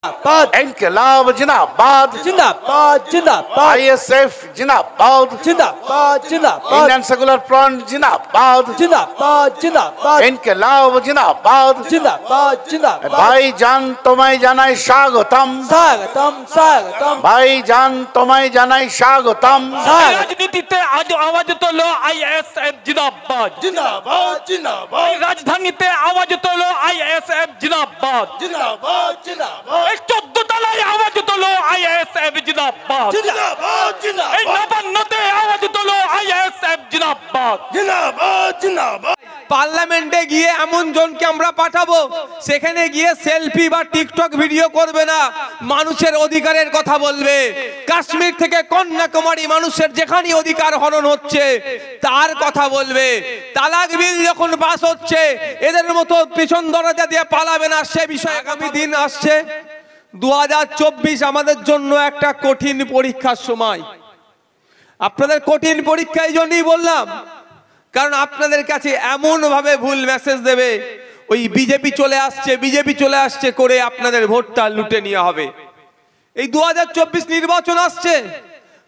इनकलाब जिंदाबाद जिंदाबाद जिंदाबाद आईएसएफ जिंदाबाद जिंदाबाद जिंदाबाद इंडियन सेकुलर फ्रंट जिंदाबाद जिंदाबाद जिंदाबाद इनकलाब जिंदाबाद जिंदाबाद जिंदाबाद भाईजान तुम्हें জানাই স্বাগতম স্বাগতম স্বাগতম ভাইজান তোমায় জানাই স্বাগতম রাজনীতিতে আজ আওয়াজ তোলো আইএসএফ জিন্দাবাদ जिंदाबाद जिंदाबाद রাজধানীতে আওয়াজ তোলো আইএসএফ জিন্দাবাদ जिंदाबाद जिंदाबाद এই 14 তলায় আওয়াজ তোলো আইএসএফ জিন্দাবাদ जिंदाबाद এই जिंदाबाद নবান্নতে আওয়াজ তোলো আইএসএফ জিন্দাবাদ जिंदाबाद जिंदाबाद পার্লামেন্টে গিয়ে এমন জনকে আমরা পাঠাবো সেখানে গিয়ে সেলফি বা টিকটক ভিডিও করবে না, মানুষের অধিকারের কথা বলবে। কাশ্মীর থেকে কন্যাকুমারী মানুষের যেখানে অধিকার হরণ হচ্ছে তার কথা বলবে। তালাক বিল যখন পাস হচ্ছে এদের মতো পিছন দরজা দিয়ে পালাবে না, সে বিষয়ে আগামী দিন আসছে। 2024 আমাদের জন্য একটা কঠিন পরীক্ষার সময়। আপনাদের কঠিন পরীক্ষা এই জন্যই বললাম কারণ আপনাদের কাছে এমন ভাবে ভুল মেসেজ দেবে, ওই বিজেপি চলে আসছে বিজেপি চলে আসছে করে আপনাদের ভোটটা লুটে নেওয়া হবে। এই 2024 নির্বাচন আসছে,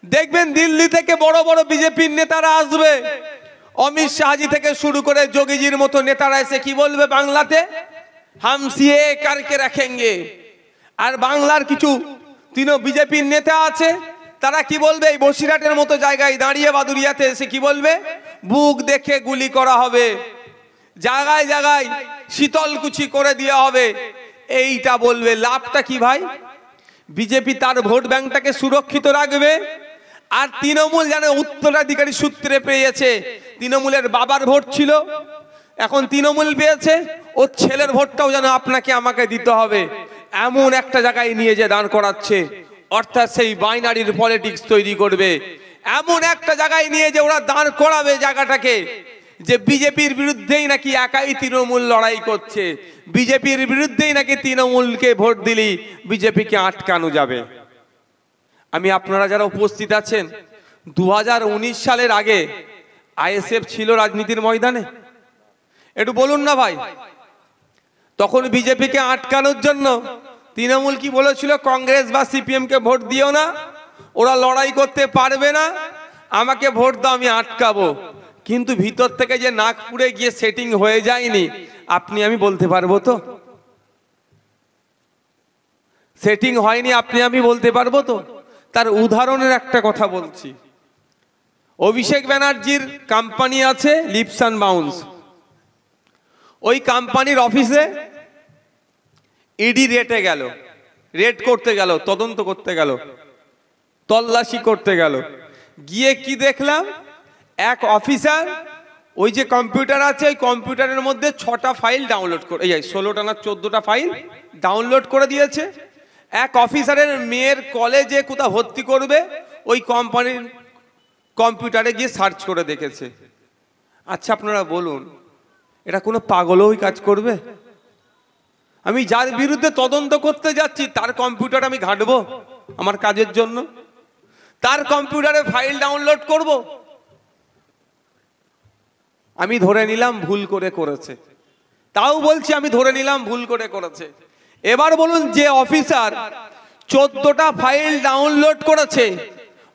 দেখবেন দিল্লি থেকে বড় বড় বিজেপির নেতারা আসবে, অমিত শাহজি থেকে শুরু করে যোগীজির মতো নেতারা এসে কি বলবে বাংলাতে, হাম সিএ কারকে রাখেঙ্গে। আর বাংলার কিছু বিজেপির নেতা আছে তারা কি বলবে, এই বসিরহাটের মতো জায়গায় দাঁড়িয়ে বাদুরিয়াতে এসে কি বলবে, বুক দেখে গুলি করা হবে, জায়গায় জায়গায় শীতলকুচি করে দেওয়া হবে। এইটা বলবে, লাভটা কি ভাই? বিজেপি তার ভোট ব্যাংকটাকে সুরক্ষিত রাখবে আর তৃণমূল যেন উত্তরাধিকারী সূত্রে পেয়েছে। তৃণমূলের বাবার ভোট ছিল, এখন তৃণমূল পেয়েছে, ওর ছেলের ভোটটাও যেন আপনাকে আমাকে দিতে হবে, এমন একটা জায়গায় নিয়ে যে দাঁড় করাচ্ছে। অর্থাৎ সেই বাইনারির পলিটিক্স তৈরি করবে, এমন একটা জায়গায় নিয়ে যে ওরা দাঁড় করাবে জায়গাটাকে, যে বিজেপির বিরুদ্ধেই নাকি একাই তৃণমূল লড়াই করছে, বিজেপির বিরুদ্ধেই নাকি তৃণমূলকে ভোট দিলি বিজেপিকে আটকানো যাবে। আমি আপনারা যারা উপস্থিত আছেন, 2019 সালের আগে আইএসএফ ছিল রাজনীতির ময়দানে? একটু বলুন না ভাই। তখন বিজেপিকে আটকানোর জন্য তৃণমূল কি বলেছিল, কংগ্রেস বা সিপিএম কে ভোট দিও না, ওরা লড়াই করতে পারবে না, আমাকে ভোট দাও আমি আটকাবো। কিন্তু ভিতর থেকে যে নাগপুরে গিয়ে সেটিং হয়ে যায়নি, আপনি আমি বলতে পারবো তো? সেটিং হয়নি আপনি আমি বলতে পারবো তো? তার উদাহরণের একটা কথা বলছি। অভিষেক ব্যানার্জির কোম্পানি আছে লিপস অ্যান্ড বাউন্স, ওই কোম্পানির অফিসে ইডি রেটে গেল, রেড করতে গেল, তদন্ত করতে গেল, তল্লাশি করতে গেল, গিয়ে কি দেখলাম, এক অফিসার ওই যে কম্পিউটার আছে ওই কম্পিউটারের মধ্যে 6টা ফাইল ডাউনলোড করে, 16টা না 14টা ফাইল ডাউনলোড করে দিয়েছে। এক অফিসারের মেয়ের কলেজে কোথাও ভর্তি করবে, ওই কোম্পানির কম্পিউটারে গিয়ে সার্চ করে দেখেছে। আচ্ছা আপনারা বলুন, এটা কোনো পাগলও ওই কাজ করবে? আমি যার বিরুদ্ধে তদন্ত করতে যাচ্ছি তার কম্পিউটার আমি ঘাঁটবো আমার কাজের জন্য, তার কম্পিউটারে ফাইল ডাউনলোড করব? আমি ধরে নিলাম ভুল করে করেছে, তাও বলছি আমি ধরে নিলাম ভুল করে করেছে। এবার বলুন, যে অফিসার 14টা ফাইল ডাউনলোড করেছে,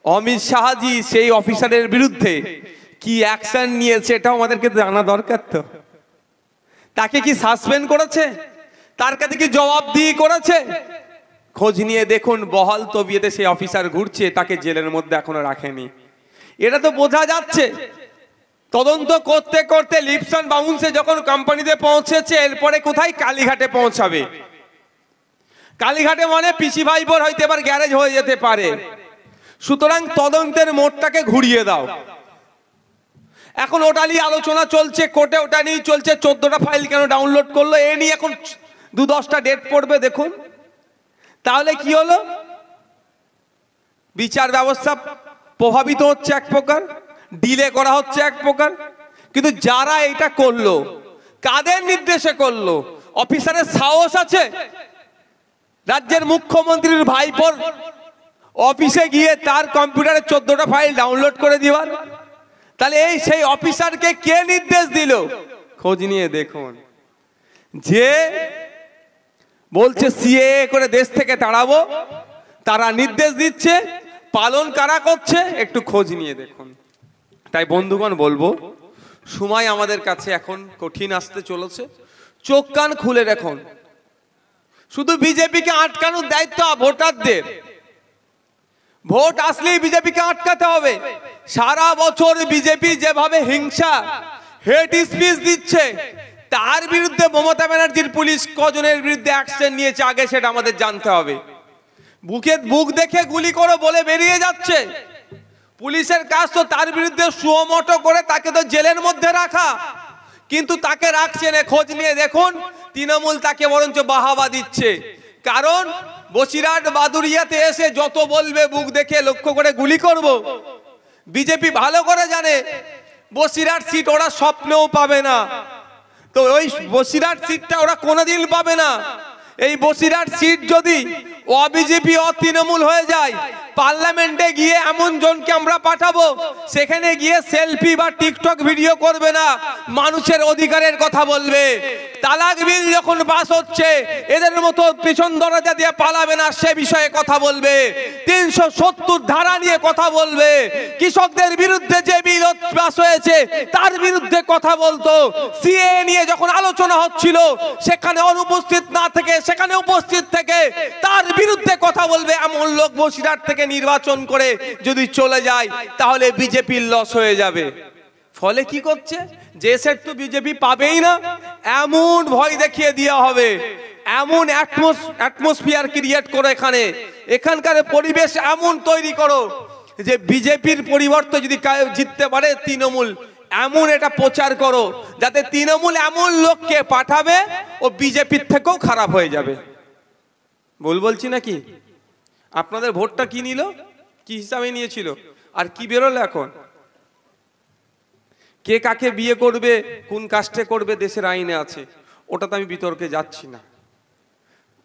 অমিত শাহজি সেই অফিসারের বিরুদ্ধে কি অ্যাকশন নিয়েছে এটাও আমাদেরকে জানা দরকার তো। তাকে কি সাসপেন্ড করেছে, তার কাছে কি জবাবদিহি করেছে? খোঁজ নিয়ে দেখুন, বহাল তবিয়তে সেই অফিসার ঘুরছে, তাকে জেলের মধ্যে এখনো রাখেনি। এটা তো বোঝা যাচ্ছে। তদন্ত করতে করতে লিপস অ্যান্ড বাউন্সে যখন কোম্পানিতে পৌঁছেছে, এরপরে কোথায়? কালীঘাটে পৌঁছাবে। কালীঘাটে মানে পিসি ভাইপোর হয়তো এবার গ্যারেজ হয়ে যেতে পারে। সুতরাং তদন্তের মোড়টাকে ঘুরিয়ে দাও। এখন ওটা নিয়ে আলোচনা চলছে কোর্টে, ওটা নিয়ে চলছে 14টা ফাইল কেন ডাউনলোড করলো, এ নিয়ে এখন 2-10টা ডেট পড়বে। দেখুন তাহলে কি হলো, বিচার ব্যবস্থা প্রভাবিত হচ্ছে এক প্রকার, ডিলে করা হচ্ছে এক প্রকার। কিন্তু যারা এটা করলো কাদের নির্দেশে করলো? অফিসারের সাহস আছে রাজ্যের মুখ্যমন্ত্রীর ভাইপোর অফিসে গিয়ে তার কম্পিউটারে 14টা ফাইল ডাউনলোড করে দেওয়ার? তাহলে এই সেই অফিসারকে কে নির্দেশ দিল? খোঁজ নিয়ে দেখুন। যে বলছে সিএ করে দেশ থেকে তাড়াবো, তারা নির্দেশ দিচ্ছে, পালন কারা করছে একটু খোঁজ নিয়ে দেখুন। তাই বন্ধুগণ বলবো, সময় আমাদের কাছে এখন কঠিন আসতে চলেছে, চোখ কান খুলে দেখুন। শুধু বিজেপিকে আটকানোর দায়িত্ব ভোটারদের। ভোট আসলেই বিজেপিকে আটকাতে হবে। সারা বছর বিজেপি যেভাবে হিংসা, হেট স্পিচ দিচ্ছে, তার বিরুদ্ধে মমতা ব্যানার্জির পুলিশ কজনের বিরুদ্ধে অ্যাকশন নিয়েছে আগে সেটা আমাদের জানতে হবে। বুক দেখে গুলি করে বলে বেরিয়ে যাচ্ছে। পুলিশের কাজ তো তার বিরুদ্ধে সুমোটো করে তাকে তো জেলের মধ্যে রাখা, কিন্তু তাকে রাখছে না। খোঁজ নিয়ে দেখুন, তৃণমূল তাকে বরঞ্চ বাহাবা দিচ্ছে। কারণ বসিরহাট বাদুরিয়াতে এসে যত বলবে বুক দেখে লক্ষ্য করে গুলি করব। বিজেপি ভালো করে জানে বসিরহাট সিট ওরা স্বপ্নেও পাবে না। তো ওই বসিরহাট সিটটা ওরা কোনোদিন পাবে না। এই বসিরহাট সিট যদি অবিজেপি তৃণমূল হয়ে যায়, পার্লামেন্টে গিয়ে এমন জনকে আমরা পাঠাবো, সেখানে গিয়ে সেলফি বা টিকটক ভিডিও করবে না, মানুষের অধিকারের কথা বলবে। তালাক বিল যখন পাস হচ্ছে, এদের মতো পিছন দরজা দিয়ে পালাবে না, সে বিষয়ে কথা বলবে। 370 ধারা নিয়ে কথা বলবে। কৃষকদের বিরুদ্ধে যে বিল পাস হয়েছে তার বিরুদ্ধে কথা বলতো। সিএ নিয়ে যখন আলোচনা হচ্ছিল, সেখানে অনুপস্থিত না থেকে সেখানে উপস্থিত থেকে তার বিরুদ্ধে কথা বলবে। এমন লোক বসিরহাট থেকে নির্বাচন করে যদি চলে যায়, তাহলে বিজেপির লস হয়ে যাবে। ফলে কি করছে, যে সেট তো বিজেপি পাবেই না, এমন ভয় দেখিয়ে দেওয়া হবে, এমন অ্যাটমসফিয়ার ক্রিয়েট করো, এখানকার পরিবেশ এমন তৈরি করো যে বিজেপির পরিবর্তে যদি জিততে পারে তৃণমূল, এমন এটা প্রচার করো যাতে তৃণমূল এমন লোককে পাঠাবে ও বিজেপির থেকেও খারাপ হয়ে যাবে। বলছি নাকি? আপনাদের ভোটটা কি নিল, কি হিসাবে নিয়েছিল, আর কি বেরোলো এখন? কে কাকে বিয়ে করবে, কোন কাস্টে করবে, দেশের আইনে আছে, ওটা তো আমি বিতর্কে যাচ্ছি না।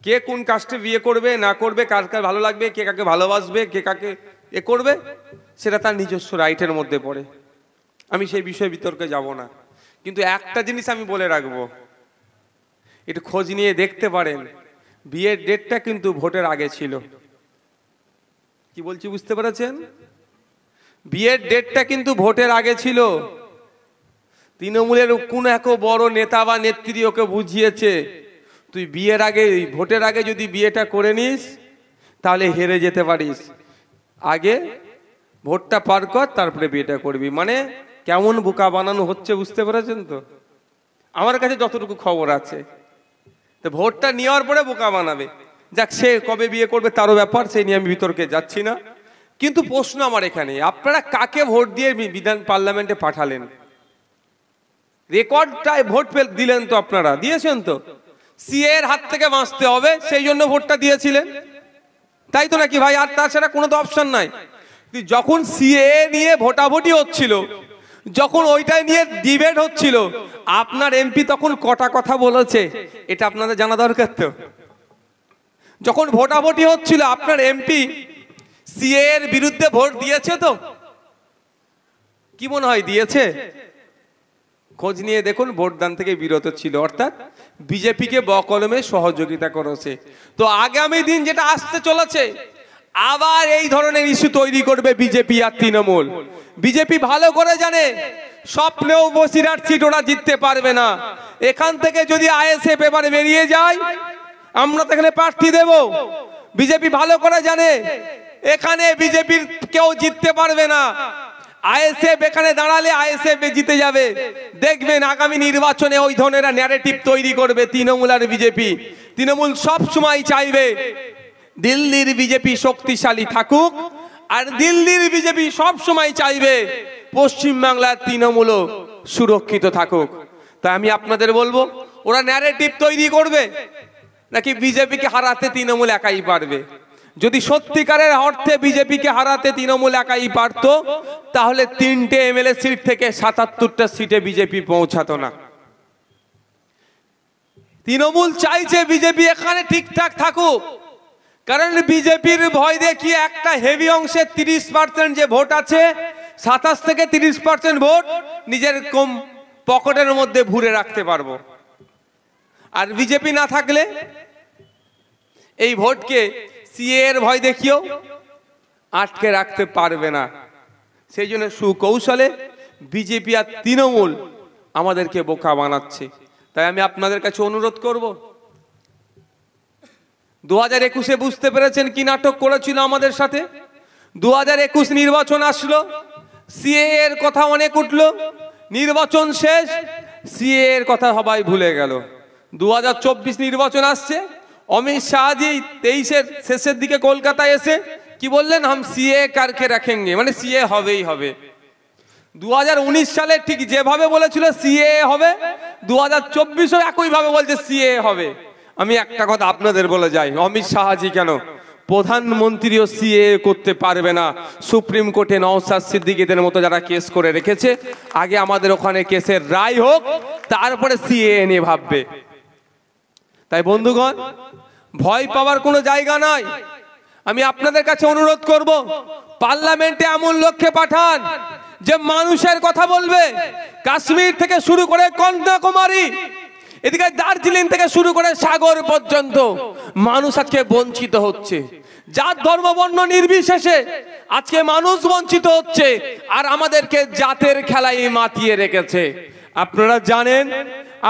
কে কোন কাস্টে বিয়ে করবে না করবে, কার কার ভালো লাগবে, কে কাকে ভালোবাসবে, কে কাকে করবে, সেটা তার নিজস্ব রাইটের মধ্যে পড়ে। আমি সেই বিষয়ে বিতর্কে যাব না। কিন্তু একটা জিনিস আমি বলে রাখবো, একটু খোঁজ নিয়ে দেখতে পারেন, বিয়ের ডেটটা কিন্তু ভোটের আগে ছিল। কি বলছি বুঝতে পেরেছেন? বিয়ের ডেটটা কিন্তু ভোটের আগে ছিল। তৃণমূলের কোন এক বড় নেতা বা নেত্রী ওকে বুঝিয়েছে, তুই বিয়ের আগে, ভোটের আগে যদি বিয়েটা করে নিস তাহলে হেরে যেতে পারিস, আগে ভোটটা পার কর তারপরে বিয়েটা করবি। মানে কেমন বোকা বানানো হচ্ছে বুঝতে পেরেছেন তো? আমার কাছে যতটুকু খবর আছে, তো ভোটটা নেওয়ার পরে বোকা বানাবে। যাক, সে কবে বিয়ে করবে তারও ব্যাপার, সেই নিয়ে আমি বিতর্কে যাচ্ছি না। কিন্তু প্রশ্ন আমার এখানে, আপনারা কাকে ভোট দিয়ে বিধান পার্লামেন্টে পাঠালেন? রেকর্ডটাই ভোট দিলেন তো, আপনারা দিয়েছেন তো। সিএ এর হাত থেকে বাঁচতে হবে সেই জন্য ভোটটা দিয়েছিলেন, তাই তো নাকি ভাই? আর তাছাড়া কোনো তো অপশন নাই। যখন সিএ নিয়ে ভোটাভুটি হচ্ছিল, যখন ওইটাই নিয়ে ডিবেট হচ্ছিল, আপনার এমপি তখন কটা কথা বলেছে এটা আপনাদের জানা দরকার তো। যখন ভোটাভুটি হচ্ছিল, আপনার এমপি সিএ এর বিরুদ্ধে ভোট দিয়েছে তো? কি মনে হয় দিয়েছে? খোঁজ নিয়ে দেখুন, ভোটদান থেকে বিরত ছিল, অর্থাৎ বিজেপিকে বকলমে সহযোগিতা করেছে। তো আগামী দিন যেটা আসতে চলেছে, আবার এই ধরনের ইস্যু তৈরি করবে বিজেপি আর তৃণমূল। বিজেপি ভালো করে জানে স্বপ্নেও বসিরহাট সিট ওরা জিততে পারবে না। এখান থেকে যদি আইএসএফ এবারে বেরিয়ে যায়, আমরা তো এখানে প্রার্থী দেব। বিজেপি ভালো করে জানে এখানে বিজেপির কেউ জিততে পারবে না। আইএসএফ এখানে দাঁড়ালে আইএসএফ জিতে যাবে। দেখবেন আগামী নির্বাচনে ওই ধরনের ন্যারেটিভ তৈরি করবে তৃণমূল আর বিজেপি। তৃণমূল সব সময় চাইবে দিল্লির বিজেপি শক্তিশালী থাকুক, আর দিল্লির বিজেপি সব সময় চাইবে পশ্চিমবাংলার তৃণমূলও সুরক্ষিত থাকুক। তাই আমি আপনাদের বলবো, ওরা ন্যারেটিভ তৈরি করবে নাকি বিজেপিকে হারাতে তৃণমূল একাই পারবে? যদি সত্যিকারের অর্থে বিজেপিকে হারাতে তৃণমূল একাই পারত, তাহলে 3টে এমএলএ সিট থেকে 77টা সিটে বিজেপি পৌঁছাতো না। তৃণমূল চাইছে বিজেপি এখানে ঠিকঠাক থাকুক, কারণ বিজেপির ভয় দেখিয়ে একটা হেভি অংশের 30% যে ভোট আছে, 27 থেকে 30% ভোট নিজের কম পকেটের মধ্যে ভরে রাখতে পারবো। আর বিজেপি না থাকলে এই ভোটকে সিএ এর ভয় দেখিয়েও আটকে রাখতে পারবে না। সেই জন্য সুকৌশলে বিজেপি আর তৃণমূল আমাদেরকে বোকা বানাচ্ছে। তাই আমি আপনাদের কাছে অনুরোধ করব, 2021-এ বুঝতে পেরেছেন কি নাটক করেছিল আমাদের সাথে। 2021 নির্বাচন আসলো, সিএ এর কথা অনেক উঠলো, নির্বাচন শেষ, সিএ এর কথা সবাই ভুলে গেল। 2024 নির্বাচন আসছে, অমিত শাহজি 23-এর শেষের দিকে কলকাতায় এসে কি বললেন, হাম সিএ কারকে রাখেঙ্গে, মানে সিএ হবেই হবে। 2019 সালে ঠিক যেভাবে বলেছিল সিএ হবে, 2024-ও একইভাবে বলছে সিএ হবে। আমি একটা কথা আপনাদের বলে যাই, অমিত শাহজি কেন, প্রধানমন্ত্রীও সিএ করতে পারবে না। সুপ্রিম কোর্টে নওশাদ সিদ্দিকীদের মতো যারা কেস করে রেখেছে, আগে আমাদের ওখানে কেসের রায় হোক, তারপরে সিএ নিয়ে ভাববে। তাই বন্ধুগণ, ভয় পাওয়ার কোনো জায়গা নাই। আমি আপনাদের কাছে অনুরোধ করব, পার্লামেন্টে এমন লোককে পাঠান যে মানুষের কথা বলবে। কাশ্মীর থেকে শুরু করে কন্যাকুমারী, এদিকে দার্জিলিং থেকে শুরু করে সাগর পর্যন্ত মানুষ আজকে বঞ্চিত হচ্ছে। জাত ধর্ম বর্ণ নির্বিশেষে আজকে মানুষ বঞ্চিত হচ্ছে, আর আমাদেরকে জাতের খেলায় মাতিয়ে রেখেছে। আপনারা জানেন,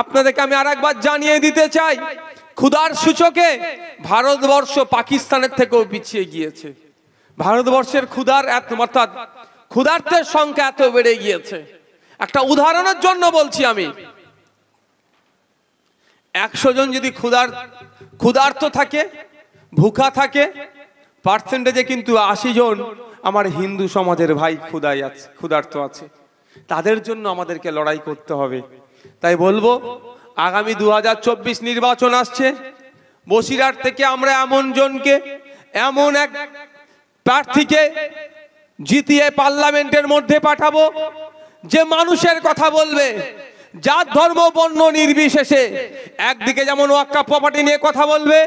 আপনাদেরকে আমি আরেকবার জানিয়ে দিতে চাই, ক্ষুধার সূচকে ভারতবর্ষ পাকিস্তানের থেকেও পিছিয়ে গিয়েছে। ভারতবর্ষের অর্থাৎ ক্ষুধার্তের সংখ্যা এত বেড়ে গিয়েছে। একটা উদাহরণের জন্য বলছি, আমি 100 জন যদি ক্ষুধার্ত থাকে, ভুখা থাকে, পার্সেন্টেজে কিন্তু 80 জন আমার হিন্দু সমাজের ভাই ক্ষুধার্ত আছে। তাদের জন্য আমাদেরকে লড়াই করতে হবে। তাই বলবো, আগামী 2024 নির্বাচন আসছে, বসিরহাট থেকে আমরা এমন এক প্রার্থীকে জিতিয়ে পার্লামেন্টের মধ্যে পাঠাবো, যে মানুষের কথা বলবে, জাত ধর্ম বর্ণ নির্বিশেষে। একদিকে যেমন ওয়াক্ফ প্রপার্টি নিয়ে কথা বলবে,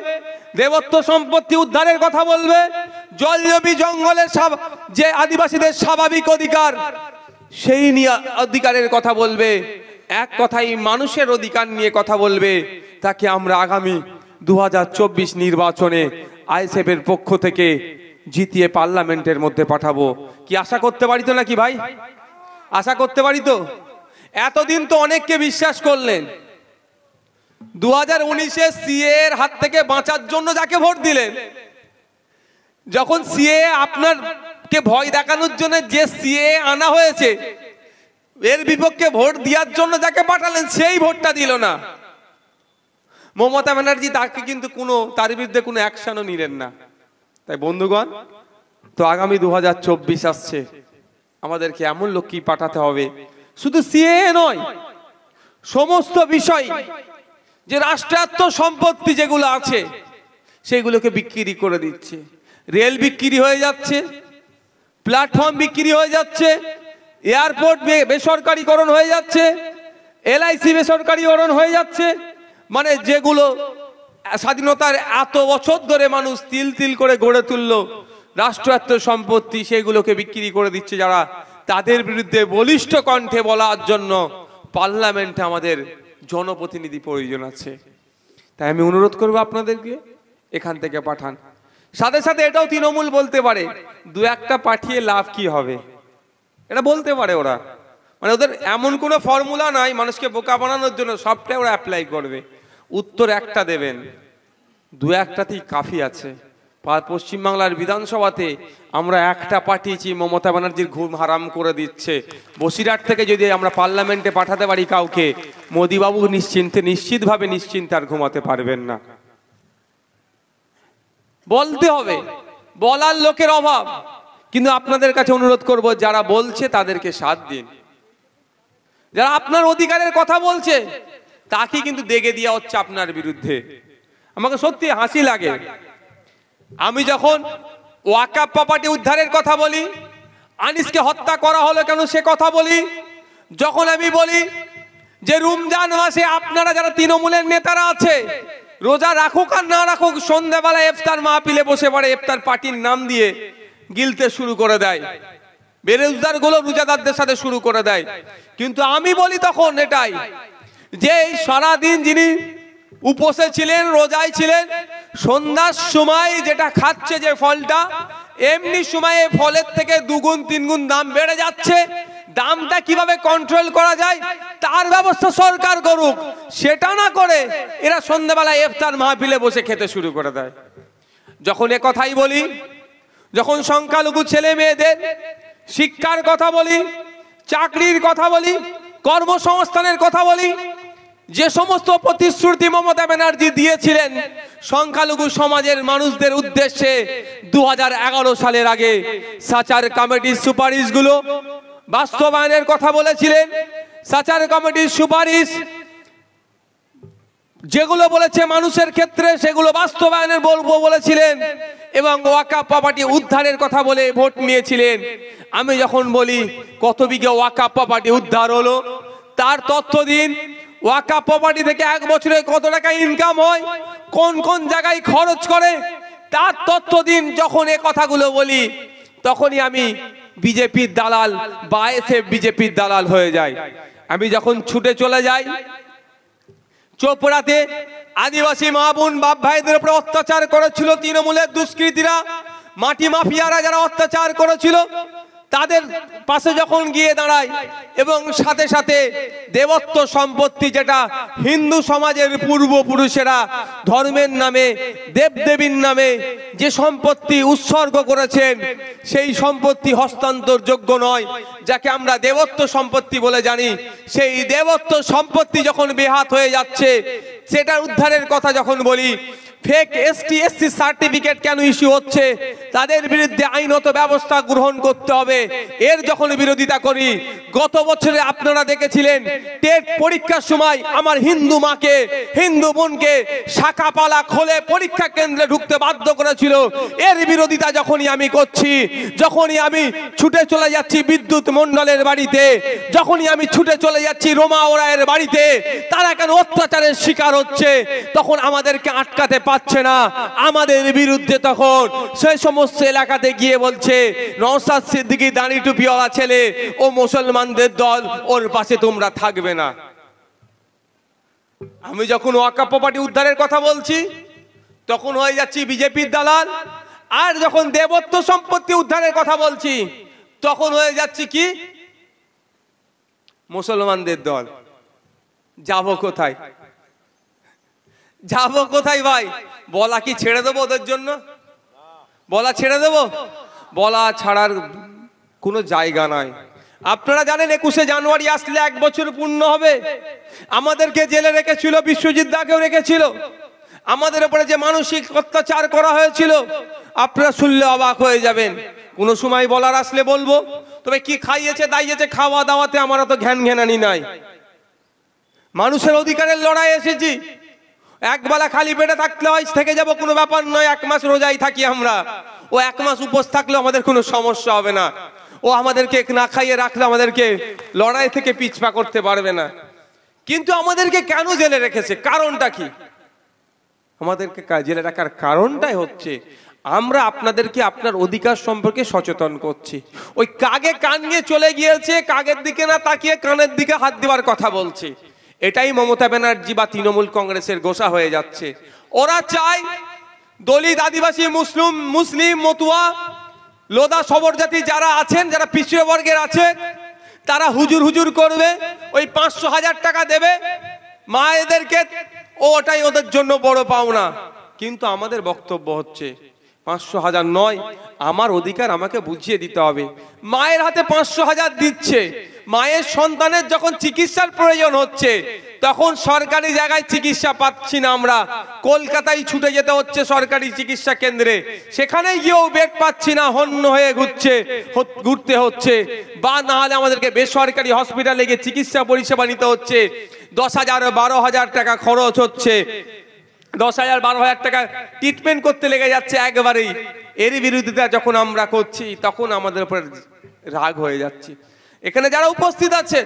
দেবত্ব সম্পত্তি উদ্ধারের কথা বলবে, জলজমি জঙ্গলের যে আদিবাসীদের স্বাভাবিক অধিকার, সেই নিয়ে অধিকারের কথা বলবে। এক কথাই মানুষের অধিকার নিয়ে কথা বলবে। তাকে আমরা আগামী 2024 নির্বাচনে আইএসএফের পক্ষ থেকে জিতিয়ে পার্লামেন্টের মধ্যে পাঠাবো। কি আশা করতে পারি তো নাকি ভাই? আশা করতে পারি তো? এতদিন তো অনেককে বিশ্বাস করলেন, 2019-এ সিএ এর হাত থেকে বাঁচার জন্য যাকে ভোট দিলেন, যখন সিএ আপনারকে ভয় দেখানোর জন্য যে সিএ আনা হয়েছে, এর বিপক্ষে ভোট দেওয়ার জন্য যাকে পাঠালেন, সেই ভোটটা দিল না। মমতা ব্যানার্জি তাকে কিন্তু তার বিরুদ্ধে কোনো অ্যাকশনও নিলেন না। তাই বন্ধুগণ, তো আগামী 2024 আসছে, আমাদেরকে এমন লোককেই পাঠাতে হবে। শুধু সিএ নয়, সমস্ত বিষয়, যে রাষ্ট্রায়ত্ত সম্পত্তি যেগুলো আছে সেগুলোকে বিক্রি করে দিচ্ছে। রেল বিক্রি হয়ে যাচ্ছে, প্ল্যাটফর্ম বিক্রি হয়ে যাচ্ছে, এয়ারপোর্ট বেসরকারীকরণ হয়ে যাচ্ছে, এলআইসি বেসরকারীকরণ হয়ে যাচ্ছে। মানে যেগুলো স্বাধীনতার এত বছর ধরে মানুষ তিল তিল করে গড়ে তুললো রাষ্ট্রায়ত্ত সম্পত্তি, সেগুলোকে বিক্রি করে দিচ্ছে যারা। তাদের বিরুদ্ধে বলিষ্ঠ কণ্ঠে বলার জন্য পার্লামেন্টে আমাদের জনপ্রতিনিধি প্রয়োজন আছে। তাই আমি অনুরোধ করবো আপনাদেরকে, এখান থেকে পাঠান। সাথে সাথে এটাও তৃণমূল বলতে পারে, 2-1টা পাঠিয়ে লাভ কি হবে, এটা বলতে পারে ওরা। মানে ওদের এমন কোনো ফর্মুলা নাই মানুষকে বোকা বানানোর জন্য, সবটাই ওরা অ্যাপ্লাই করবে। উত্তর একটা দেবেন, 2-1টাতেই কাফি আছে। পশ্চিমবাংলার বিধানসভাতে আমরা একটা পাঠিয়েছি, মমতা ব্যানার্জির ঘুম হারাম করে দিচ্ছে। বসিরহাট থেকে যদি আমরা পার্লামেন্টে পাঠাতে পারি কাউকে, মোদিবাবু নিশ্চিতভাবে নিশ্চিন্তে আর ঘুমাতে পারবেন না। বলতে হবে, বলার লোকের অভাব। কিন্তু আপনাদের কাছে অনুরোধ করব, যারা বলছে তাদেরকে সাথ দিন। যারা আপনার অধিকারের কথা বলছে তাকে কিন্তু দেগে দেওয়া হচ্ছে আপনার বিরুদ্ধে। আমাকে সত্যি হাসি লাগে, আমি যখন ওয়াকফ প্রপার্টি উদ্ধারের কথা বলি, আনিসকে হত্যা করা হলো কেন সে কথা বলি, যখন আমি বলি যে রমজান মাসে আপনারা যারা তৃণমূলের নেতারা আছে, রোজা রাখুক আর না রাখুক, সন্ধ্যাবেলা ইফতার মাহফিলে বসে পড়ে, ইফতার পার্টির নাম দিয়ে গিলতে শুরু করে দেয়, বেরোজগার গুলো রোজাদারদের সাথে শুরু করে দেয়। কিন্তু আমি বলি তখন এটাই, যে সারাদিন যিনি উপোসে ছিলেন, রোজায় ছিলেন, সন্ধ্যার সময় যেটা খাচ্ছে যে ফলটা, এমনি সময়ে ফলের থেকে দুগুণ তিনগুণ দাম বেড়ে যাচ্ছে। দামটা কিভাবে কন্ট্রোল করা যায় তার ব্যবস্থা সরকার করুক, সেটা না করে এরা সন্ধ্যাবেলায় ইফতার মাহফিলে বসে খেতে শুরু করে দেয়। যখন এ কথাই বলি, যখন সংখ্যালঘু ছেলে মেয়েদের শিক্ষার কথা বলি, চাকরির কথা বলি, কর্মসংস্থানের কথা বলি, যে সমস্ত প্রতিশ্রুতি মমতা ব্যানার্জি দিয়েছিলেন সংখ্যালঘু সমাজের মানুষদের উদ্দেশ্যে 2011 সালের আগে, সাচার কমিটির সুপারিশগুলো বাস্তবায়নের কথা বলেছিলেন। সাচার কমিটির সুপারিশ যেগুলো বলেছে মানুষের ক্ষেত্রে সেগুলো বাস্তবায়নের বলবো বলেছিলেন, এবং ওয়াকাফ প্রপার্টি উদ্ধারের কথা বলে ভোট নিয়েছিলেন। আমি যখন বলি কত বিঘা ওয়াকাফ প্রপার্টি উদ্ধার হলো তার তথ্য দিন, ওয়াকাফ প্রপার্টি থেকে এক বছরে কত টাকা ইনকাম হয়, কোন কোন জায়গায় খরচ করে তার তথ্য দিন। যখন এ কথাগুলো বলি তখনই আমি বিজেপির দালাল বা এসএফ বিজেপির দালাল হয়ে যাই। আমি যখন ছুটে চলে যাই চোপড়াতে, আদিবাসী মা বোন বাপ ভাইদের উপর অত্যাচার করেছিল তৃণমূলের দুষ্কৃতীরা, মাটি মাফিয়ারা যারা অত্যাচার করেছিল, তাদের পাশে যখন গিয়ে দাঁড়ায় এবং সাথে সাথে দেবত্ব সম্পত্তি যেটা হিন্দু সমাজের পূর্বপুরুষেরা ধর্মের নামে দেবদেবীর নামে যে সম্পত্তি উৎসর্গ করেছেন সেই সম্পত্তি হস্তান্তরযোগ্য নয়, যাকে আমরা দেবত্ব সম্পত্তি বলে জানি, সেই দেবত্ব সম্পত্তি যখন বেহাত হয়ে যাচ্ছে সেটা উদ্ধারের কথা যখন বলি, ফেক এসটি এসসি সার্টিফিকেট কেন ইস্যু হচ্ছে তাদের বিরুদ্ধে আইনত ব্যবস্থা গ্রহণ করতে হবে, এর যখন বিরোধিতা করি। গত বছরে আপনারা দেখেছিলেন টেট পরীক্ষার সময় আমার হিন্দু মাকে, হিন্দু বোনকে শাখাপালা খোলে পরীক্ষা কেন্দ্রে ঢুকতে বাধ্য করেছিল, এর বিরোধিতা যখনই আমি করছি, যখনই আমি ছুটে চলে যাচ্ছি বিদ্যুৎ মণ্ডলের বাড়িতে, যখনই আমি ছুটে চলে যাচ্ছি রোমা ওরায়ের বাড়িতে, তারা কেন অত্যাচারের শিকার হচ্ছে তখন আমাদেরকে আটকাতে পাচ্ছে না। আমাদের বিরুদ্ধে তখন সেই সমস্ত এলাকাতে গিয়ে বলছে নওশাদ সিদ্দিকী দাড়ি টুপিওয়ালা ছেলে, ও মুসলমানদের দল, ওর পাশে তোমরা থাকবে না। আমি যখন ওয়াকাফ প্রপার্টি উদ্ধারের কথা বলছি তখন হয়ে যাচ্ছি বিজেপির দালাল, আর যখন দেবত্ব সম্পত্তি উদ্ধারের কথা বলছি তখন হয়ে যাচ্ছি কি মুসলমানদের দল। যাব কোথায়, যাব কোথায় ভাই? বলা কি ছেড়ে দেবো ওদের জন্য? বলা ছেড়ে দেবো? বলা ছাড়ার কোনো জায়গা নাই। আপনারা জানেন 21শে জানুয়ারি আসলে 1 বছর পূর্ণ হবে। আমাদেরকে জেলে রেখেছিল, বিশ্বজিৎ দাকেও রেখেছিল, আমাদের উপরে যে মানসিক অত্যাচার করা হয়েছিল আপনারা শুনলে অবাক হয়ে যাবেন। কোনো সময় বলার আসলে বলবো, তবে কি খাইয়েছে দাইয়েছে খাওয়া দাওয়াতে আমার তো ঘ্যান ঘ্যানানি নাই। মানুষের অধিকারের লড়াই এসেছি, একবেলা খালি পেটে থাকলে হয় থেকে যাব কোনো ব্যাপার নয়, 1 মাস রোজাই থাকি আমরা, ও 1 মাস উপোস থাকলে আমাদের কোনো সমস্যা হবে না, ও আমাদেরকে না খাইয়ে রাখলে আমাদেরকে লড়াই থেকে পিছপা করতে পারবে না। কিন্তু আমাদেরকে কেন জেলে রেখেছে, কারণটা কি? আমাদেরকে জেলে রাখার কারণটাই হচ্ছে আমরা আপনাদেরকে আপনার অধিকার সম্পর্কে সচেতন করছি। ওই কাগে কান নিয়ে চলে গিয়েছে, কাগের দিকে না তাকিয়ে কানের দিকে হাত দেওয়ার কথা বলছে। এটাই মমতা ব্যানার্জি বা তৃণমূল কংগ্রেসের গোসা হয়ে যাচ্ছে। ওরা চায় দলিত, আদিবাসী, মুসলিম, মতুয়া, লোদা সবরজাতি যারা আছেন, যারা পিছিয়ে বর্গের আছেন, তারা হুজুর হুজুর করবে, ওই 500,000 টাকা দেবে মায়েদেরকে, ওটাই ওদের জন্য বড় পাওনা। কিন্তু আমাদের বক্তব্য হচ্ছে 500,000 নয়, আমার অধিকার আমাকে বুঝিয়ে দিতে হবে। মায়ের হাতে 500,000 দিচ্ছে, মায়ের সন্তানের যখন চিকিৎসার প্রয়োজন হচ্ছে তখন সরকারি জায়গায় চিকিৎসা পাচ্ছি না, আমরা কলকাতায় ছুটে যেতে হচ্ছে সরকারি চিকিৎসা কেন্দ্রে, সেখানে গিয়েও বেড পাচ্ছি না, হন্য হয়ে ঘুরতে হচ্ছে, বা না হলে আমাদেরকে বেসরকারি হসপিটালে গিয়ে চিকিৎসা পরিষেবা নিতে হচ্ছে। 10,000-12,000 টাকা খরচ হচ্ছে, 10,000-12,000 টাকা ট্রিটমেন্ট করতে লেগে যাচ্ছে একবারেই। এর বিরোধিতা যখন আমরা করছি তখন আমাদের উপর রাগ হয়ে যাচ্ছে। এখানে যারা উপস্থিত আছেন